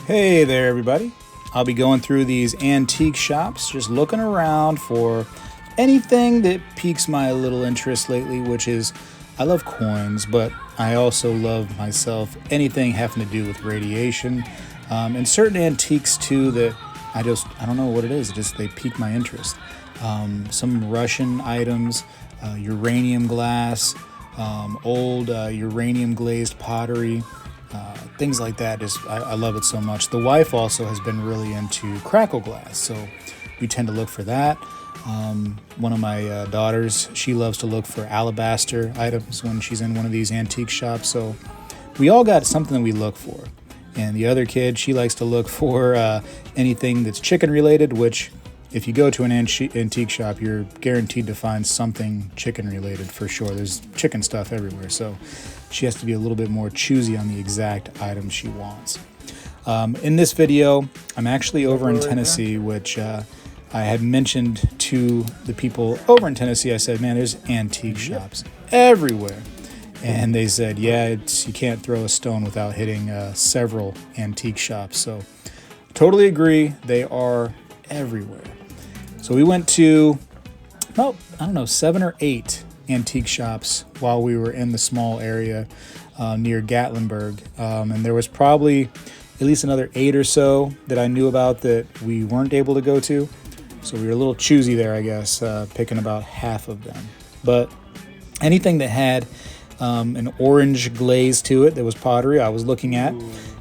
Hey there, everybody. I'll be going through these antique shops, just looking around for anything that piques my little interest lately, which is I love coins, but I also love myself anything having to do with radiation, and certain antiques too that I don't know what it is. They pique my interest. Some Russian items, uranium glass, old uranium glazed pottery. Things like that. I love it so much. The wife also has been really into crackle glass, so we tend to look for that. One of my daughters, she loves to look for alabaster items when she's in one of these antique shops, so we all got something that we look for. And the other kid, she likes to look for anything that's chicken related, which if you go to an antique shop, you're guaranteed to find something chicken related for sure. There's chicken stuff everywhere, so she has to be a little bit more choosy on the exact item she wants. In this video, I'm actually over in Tennessee, which I had mentioned to the people over in Tennessee. I said, man, there's antique shops everywhere. And they said, yeah, you can't throw a stone without hitting several antique shops. So totally agree. They are everywhere. So we went to about, 7 or 8 antique shops while we were in the small area near Gatlinburg. And there was probably at least another 8 or so that I knew about that we weren't able to go to. So we were a little choosy there, I guess, picking about half of them. But anything that had an orange glaze to it that was pottery, I was looking at.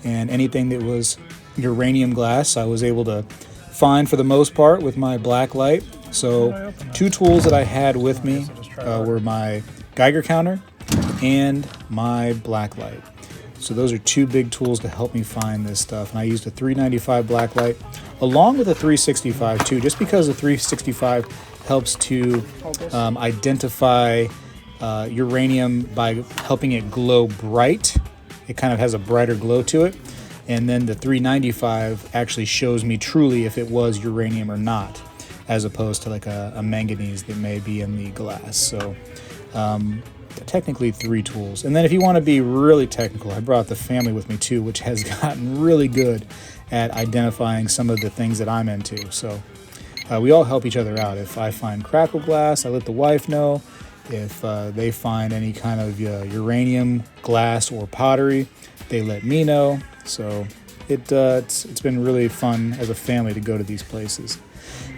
And anything that was uranium glass, I was able to find for the most part with my black light. So 2 tools that I had with me were my Geiger counter and my black light. So those are 2 big tools to help me find this stuff. And I used a 395 black light along with a 365 too, just because the 365 helps to identify uranium by helping it glow bright. It kind of has a brighter glow to it. And then the 395 actually shows me truly if it was uranium or not, as opposed to like a manganese that may be in the glass. So technically 3 tools. And then if you want to be really technical, I brought the family with me too, which has gotten really good at identifying some of the things that I'm into. So we all help each other out. If I find crackle glass, I let the wife know. If they find any kind of uranium glass or pottery, they let me know. So it's been really fun as a family to go to these places.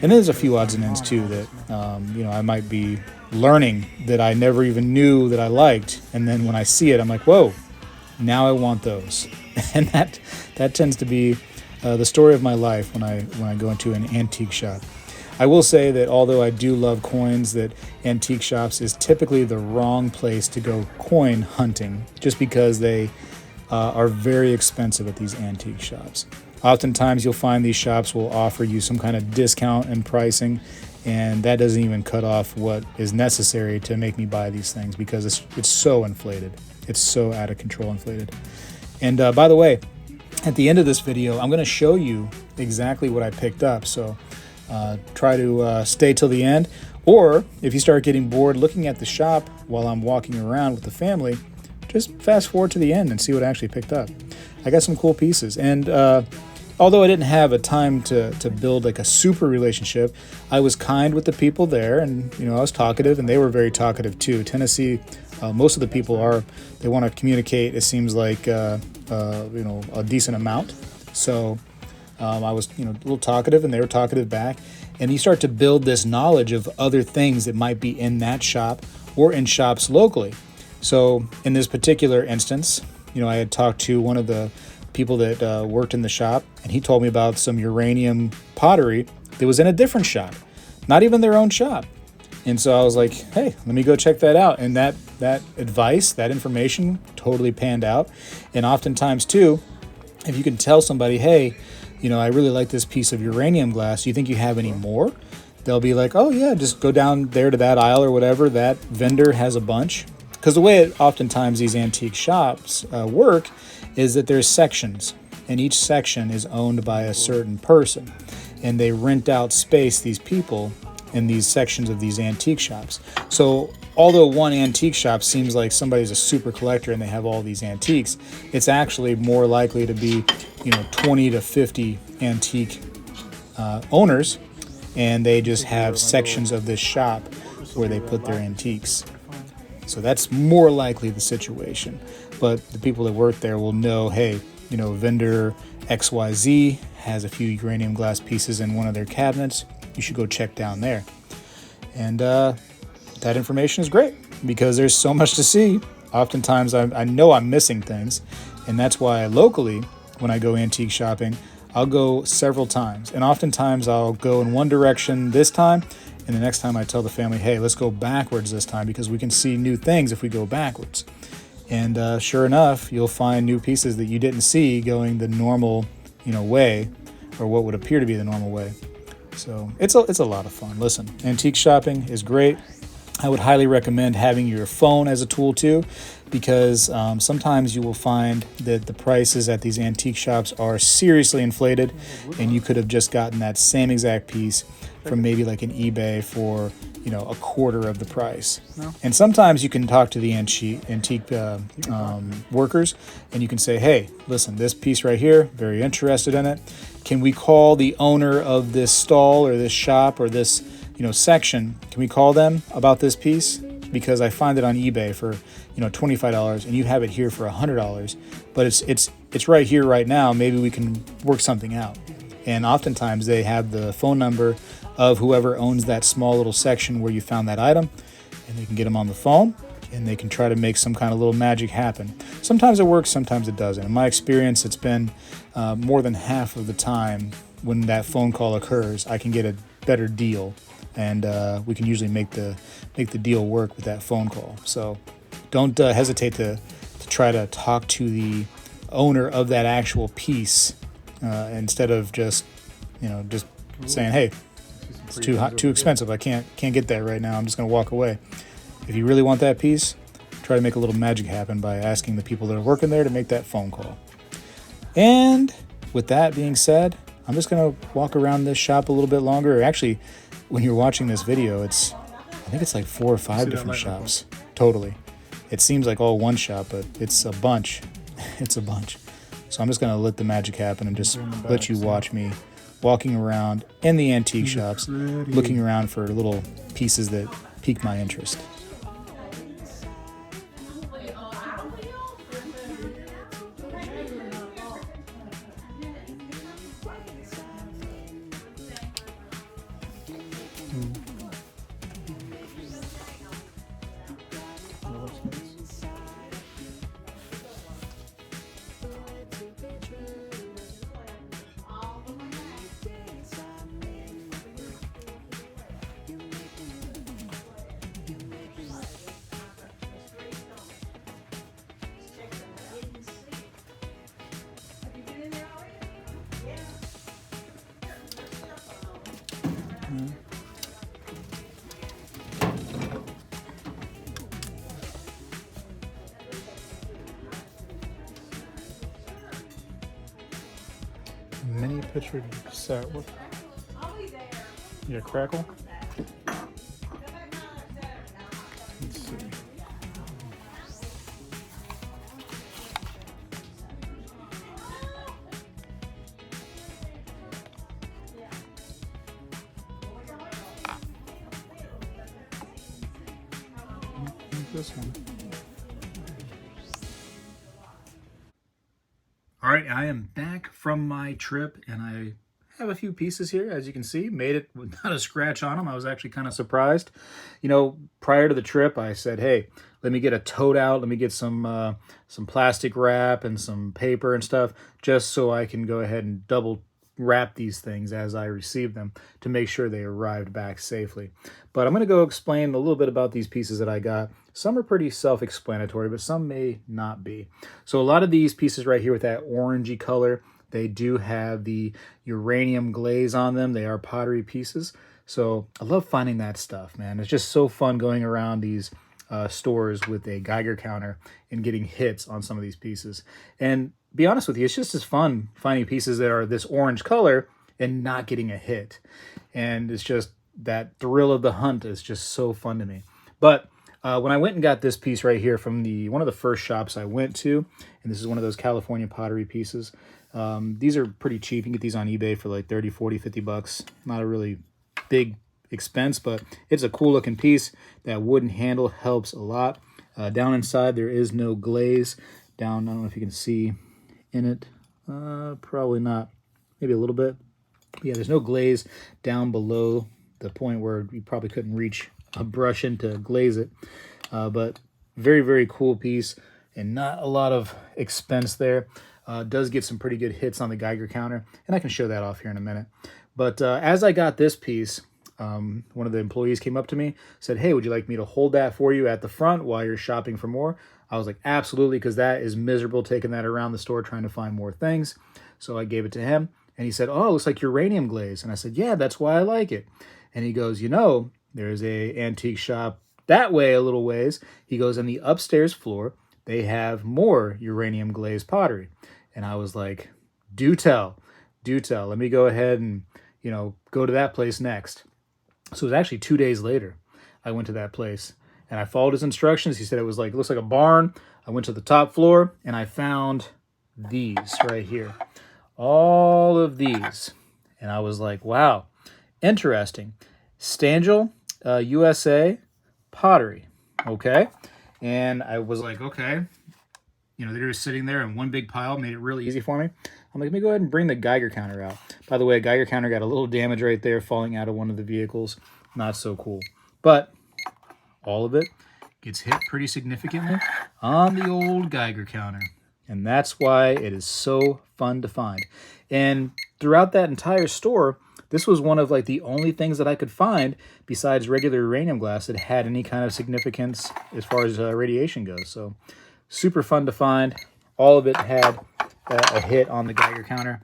And then there's a few odds and ends too that I might be learning that I never even knew that I liked, and then when I see it, I'm like, whoa, now I want those. And that tends to be the story of my life when I go into an antique shop. I will say that although I do love coins, that antique shops is typically the wrong place to go coin hunting, just because they are very expensive at these antique shops. Oftentimes you'll find these shops will offer you some kind of discount in pricing, and that doesn't even cut off what is necessary to make me buy these things, because it's so inflated. It's so out of control inflated. And by the way, at the end of this video, I'm going to show you exactly what I picked up. So try to stay till the end. Or if you start getting bored looking at the shop while I'm walking around with the family, just fast forward to the end and see what I actually picked up. I got some cool pieces. And although I didn't have a time to build like a super relationship, I was kind with the people there, and I was talkative, and they were very talkative too. Tennessee, most of the people they want to communicate, it seems like a decent amount. So I was a little talkative, and they were talkative back. And you start to build this knowledge of other things that might be in that shop or in shops locally. So in this particular instance, I had talked to one of the people that worked in the shop, and he told me about some uranium pottery that was in a different shop, not even their own shop. And so I was like, hey, let me go check that out. And that advice, that information totally panned out. And oftentimes too, if you can tell somebody, hey, I really like this piece of uranium glass, do you think you have any more? They'll be like, oh yeah, just go down there to that aisle or whatever. That vendor has a bunch. Because the way oftentimes these antique shops work is that there's sections, and each section is owned by a certain person, and they rent out space, these people, in these sections of these antique shops. So although one antique shop seems like somebody's a super collector and they have all these antiques, it's actually more likely to be, 20 to 50 antique owners, and they just have sections of this shop where they put their antiques. So that's more likely the situation. But the people that work there will know, hey, vendor XYZ has a few uranium glass pieces in one of their cabinets. You should go check down there. And that information is great because there's so much to see. Oftentimes I know I'm missing things, and that's why locally, when I go antique shopping, I'll go several times. And oftentimes I'll go in one direction this time, and the next time I tell the family, hey, let's go backwards this time because we can see new things if we go backwards. And sure enough, you'll find new pieces that you didn't see going the normal, way, or what would appear to be the normal way. So it's a lot of fun. Listen, antique shopping is great. I would highly recommend having your phone as a tool too, because sometimes you will find that the prices at these antique shops are seriously inflated, and you could have just gotten that same exact piece from maybe like an eBay for a quarter of the price. And sometimes you can talk to the antique workers, and you can say, hey, listen, this piece right here, very interested in it. Can we call the owner of this stall or this shop or this section? Can we call them about this piece? Because I find it on eBay for $25, and you have it here for $100, but it's right here right now. Maybe we can work something out. And oftentimes they have the phone number of whoever owns that small little section where you found that item, and they can get them on the phone, and they can try to make some kind of little magic happen. Sometimes it works, sometimes it doesn't. In my experience, it's been more than half of the time when that phone call occurs, I can get a better deal, and we can usually make the deal work with that phone call. So don't hesitate to try to talk to the owner of that actual piece instead of just saying, hey, it's too expensive. I can't get that right now. I'm just going to walk away. If you really want that piece, try to make a little magic happen by asking the people that are working there to make that phone call. And with that being said, I'm just going to walk around this shop a little bit longer. Actually, when you're watching this video, I think it's like 4 or 5 different shops. Totally. It seems like all one shop, but it's a bunch. It's a bunch. So I'm just going to let the magic happen and just let you watch me walking around in the antique shops, looking around for little pieces that pique my interest. Mini picture set. What? Yeah, crackle. Let's see. This one. All right, I am back from my trip, and I have a few pieces here, as you can see. Made it without a scratch on them. I was actually kind of surprised. Prior to the trip, I said, hey, let me get a tote out. Let me get some plastic wrap and some paper and stuff, just so I can go ahead and double wrap these things as I receive them to make sure they arrived back safely. But I'm going to go explain a little bit about these pieces that I got. Some are pretty self-explanatory, but some may not be. So a lot of these pieces right here with that orangey color, they do have the uranium glaze on them. They are pottery pieces. So I love finding that stuff, man. It's just so fun going around these stores with a Geiger counter and getting hits on some of these pieces. And be honest with you, it's just as fun finding pieces that are this orange color and not getting a hit. And it's just that thrill of the hunt is just so fun to me. But When I went and got this piece right here from one of the first shops I went to, and this is one of those California pottery pieces. These are pretty cheap. You can get these on eBay for like 30, 40, 50 bucks. Not a really big expense, but it's a cool looking piece. That wooden handle helps a lot. Down inside, there is no glaze. Down, I don't know if you can see in it. Probably not. Maybe a little bit. But yeah, there's no glaze down below the point where you probably couldn't reach a brush in to glaze it. But very, very cool piece and not a lot of expense there. Does get some pretty good hits on the Geiger counter, and I can show that off here in a minute. But as I got this piece, one of the employees came up to me, said, hey, would you like me to hold that for you at the front while you're shopping for more? I was like, absolutely, because that is miserable taking that around the store trying to find more things. So I gave it to him, and he said, oh, it looks like uranium glaze. And I said, yeah, that's why I like it. And he goes, you know, there's a antique shop that way a little ways. He goes, on the upstairs floor, they have more uranium glazed pottery. And I was like, do tell. Let me go ahead and, go to that place next. So it was actually 2 days later I went to that place, and I followed his instructions. He said it was like, it looks like a barn. I went to the top floor, and I found these right here. All of these. And I was like, wow, interesting. Stangel, USA pottery. Okay. And I was like, okay. They're just sitting there in one big pile, made it really easy for me. I'm like, let me go ahead and bring the Geiger counter out. By the way, a Geiger counter got a little damage right there falling out of one of the vehicles. Not so cool. But all of it gets hit pretty significantly on the old Geiger counter. And that's why it is so fun to find. And throughout that entire store, this was one of like the only things that I could find besides regular uranium glass that had any kind of significance as far as radiation goes. So super fun to find. All of it had a hit on the Geiger counter.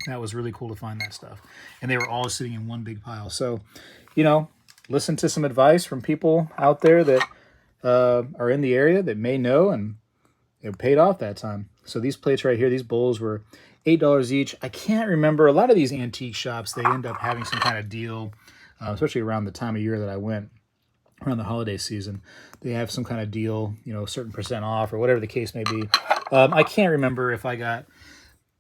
That was really cool to find that stuff. And they were all sitting in one big pile. So, listen to some advice from people out there that are in the area that may know, and it paid off that time. So these plates right here, these bowls were $8 each. I can't remember. A lot of these antique shops, they end up having some kind of deal, especially around the time of year that I went, around the holiday season. They have some kind of deal, a certain percent off or whatever the case may be. I can't remember if I got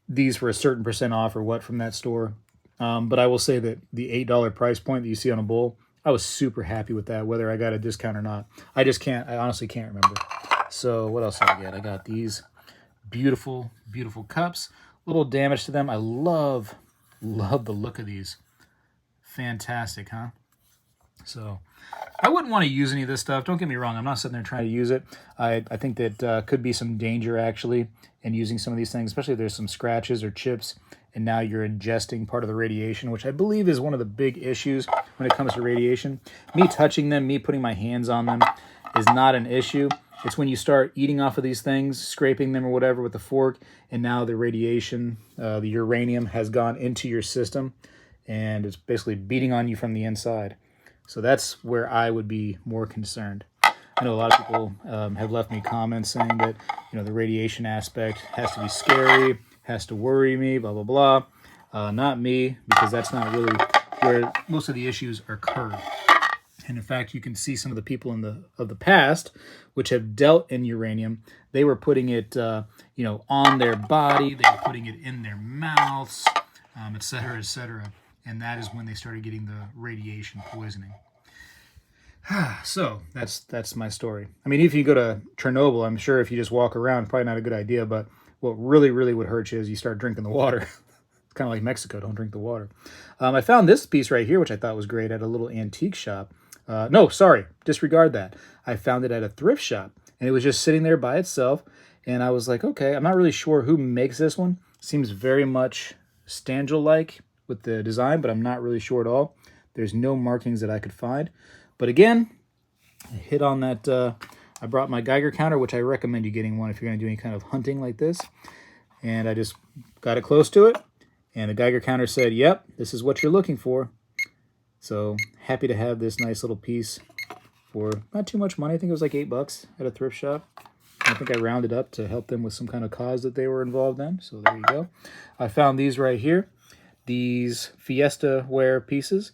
these for a certain percent off or what from that store. But I will say that the $8 price point that you see on a bowl, I was super happy with that, whether I got a discount or not. I honestly can't remember. So what else did I get? I got these beautiful, beautiful cups. Little damage to them. I love the look of these. Fantastic, huh? So I wouldn't want to use any of this stuff. Don't get me wrong. I'm not sitting there trying to use it. I think that could be some danger, actually, in using some of these things, especially if there's some scratches or chips, and now you're ingesting part of the radiation, which I believe is one of the big issues when it comes to radiation. Me touching them, me putting my hands on them is not an issue. It's when you start eating off of these things, scraping them or whatever with a fork, and now the radiation, the uranium has gone into your system, and it's basically beating on you from the inside. So that's where I would be more concerned. I know a lot of people have left me comments saying that, the radiation aspect has to be scary, has to worry me, blah, blah, blah. Not me, because that's not really where most of the issues occur. And in fact, you can see some of the people of the past, which have dealt in uranium, they were putting it, on their body, they were putting it in their mouths, et cetera, et cetera. And that is when they started getting the radiation poisoning. So that's my story. I mean, if you go to Chernobyl, I'm sure if you just walk around, probably not a good idea. But what really, really would hurt you is you start drinking the water. It's kind of like Mexico. Don't drink the water. I found this piece right here, which I thought was great, at a little antique shop. No, sorry, disregard that. I found it at a thrift shop, and it was just sitting there by itself. And I was like, okay, I'm not really sure who makes this one. Seems very much Stangel-like with the design, but I'm not really sure at all. There's no markings that I could find. But again, I hit on that. I brought my Geiger counter, which I recommend you getting one if you're going to do any kind of hunting like this. And I just got it close to it, and the Geiger counter said, yep, this is what you're looking for. So happy to have this nice little piece for not too much money. I think it was like $8 at a thrift shop. I think I rounded up to help them with some kind of cause that they were involved in. So there you go. I found these right here. These Fiesta ware pieces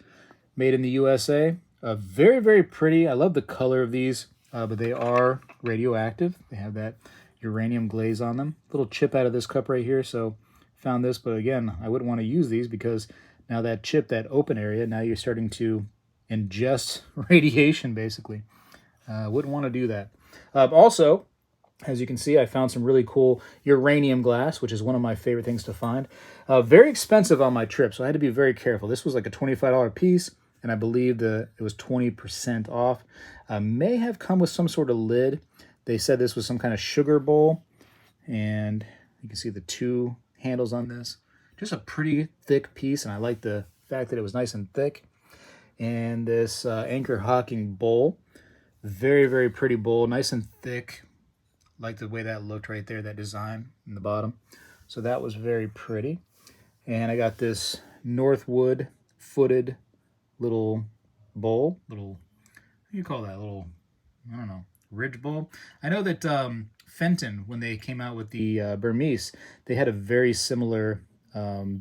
made in the USA. Very, very pretty. I love the color of these. but they are radioactive. They have that uranium glaze on them. Little chip out of this cup right here, so found this, but again, I wouldn't want to use these because now that chip, that open area, now you're starting to ingest radiation, basically. Wouldn't want to do that. Also, as you can see, I found some really cool uranium glass, which is one of my favorite things to find. Very expensive on my trip, so I had to be very careful. This was like a $25 piece, and I believe it was 20% off. May have come with some sort of lid. They said this was some kind of sugar bowl, and you can see the two handles on this. Just a pretty thick piece, and I like the fact that it was nice and thick. And this anchor hocking bowl. Very, very pretty bowl, nice and thick. Like the way that looked right there, that design in the bottom. So that was very pretty. And I got this Northwood footed little bowl. Little, what do you call that? Little, I don't know, ridge bowl. I know that Fenton, when they came out with the Burmese, they had a very similar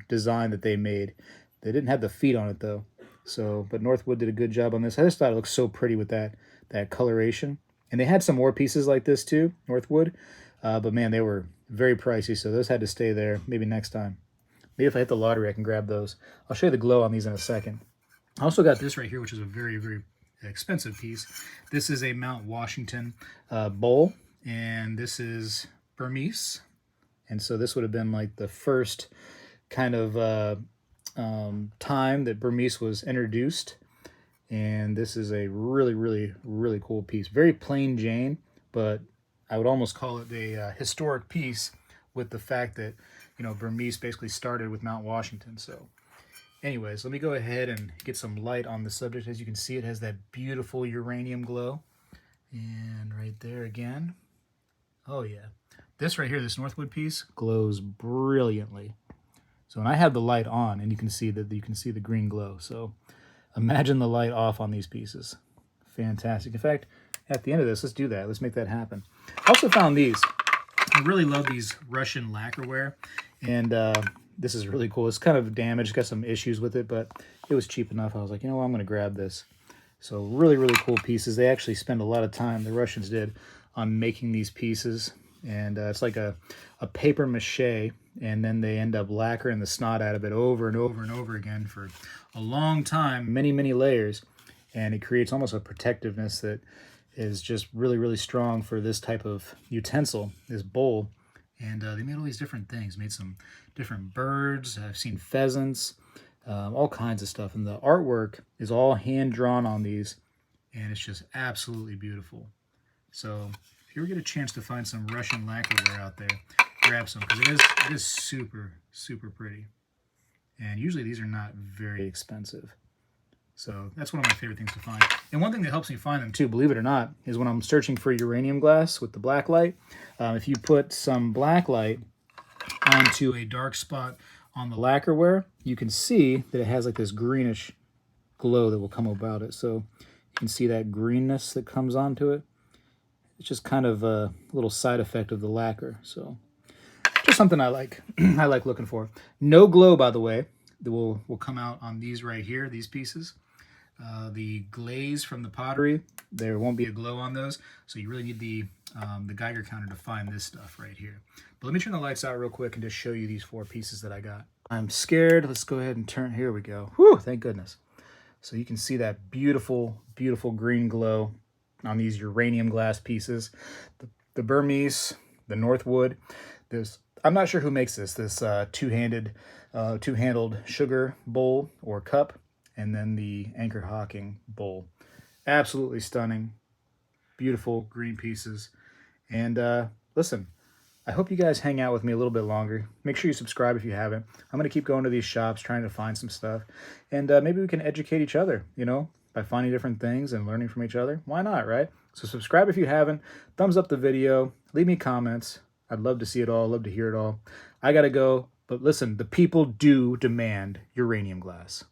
design that they made. They didn't have the feet on it though. So, but Northwood did a good job on this. I just thought it looked so pretty with that coloration. And they had some more pieces like this too, Northwood. But man, they were very pricey, so those had to stay there. Maybe next time. Maybe if I hit the lottery, I can grab those. I'll show you the glow on these in a second. I also got this right here, which is a very, very expensive piece. This is a Mount Washington bowl, and this is Burmese. And so this would have been like the first kind of time that Burmese was introduced. And this is a really, really, really cool piece. Very plain Jane, but I would almost call it a historic piece with the fact that, you know, Burmese basically started with Mount Washington. So anyways, let me go ahead and get some light on the subject. As you can see, it has that beautiful uranium glow. And right there again. Oh yeah. This right here, this Northwood piece, glows brilliantly. So when I have the light on, and you can see the green glow. So imagine the light off on these pieces. Fantastic. In fact, at the end of this, let's do that. Let's make that happen. I also found these. I really love these Russian lacquerware. And this is really cool. It's kind of damaged, got some issues with it, but it was cheap enough. I was like, you know what, I'm going to grab this. So really, really cool pieces. They actually spend a lot of time, the Russians did, on making these pieces. And it's like a paper mache, and then they end up lacquering the snot out of it over and over and over again for a long time, many, many layers. And it creates almost a protectiveness that is just really, really strong for this type of utensil, this bowl. And they made all these different things, made some different birds. I've seen pheasants, all kinds of stuff. And the artwork is all hand-drawn on these, and it's just absolutely beautiful. So if you ever get a chance to find some Russian lacquerware out there, grab some, because it is super, super pretty. And usually these are not very expensive. So that's one of my favorite things to find. And one thing that helps me find them too, believe it or not, is when I'm searching for uranium glass with the black light. If you put some black light onto a dark spot on the lacquerware, you can see that it has like this greenish glow that will come about it. So you can see that greenness that comes onto it. It's just kind of a little side effect of the lacquer. So just something I like. I like looking for. No glow, by the way, that will come out on these right here, these pieces. The glaze from the pottery, there won't be a glow on those. So you really need the Geiger counter to find this stuff right here. But let me turn the lights out real quick and just show you these 4 pieces that I got. I'm scared. Let's go ahead and turn. Here we go. Whew, thank goodness. So you can see that beautiful, beautiful green glow on these uranium glass pieces. The Burmese, the Northwood. I'm not sure who makes this two-handled sugar bowl or cup, and then the anchor hocking bowl. Absolutely stunning. Beautiful green pieces. And listen, I hope you guys hang out with me a little bit longer. Make sure you subscribe if you haven't. I'm going to keep going to these shops, trying to find some stuff. And maybe we can educate each other, you know, by finding different things and learning from each other. Why not, right? So subscribe if you haven't. Thumbs up the video. Leave me comments. I'd love to see it all. Love to hear it all. I got to go. But listen, the people do demand uranium glass.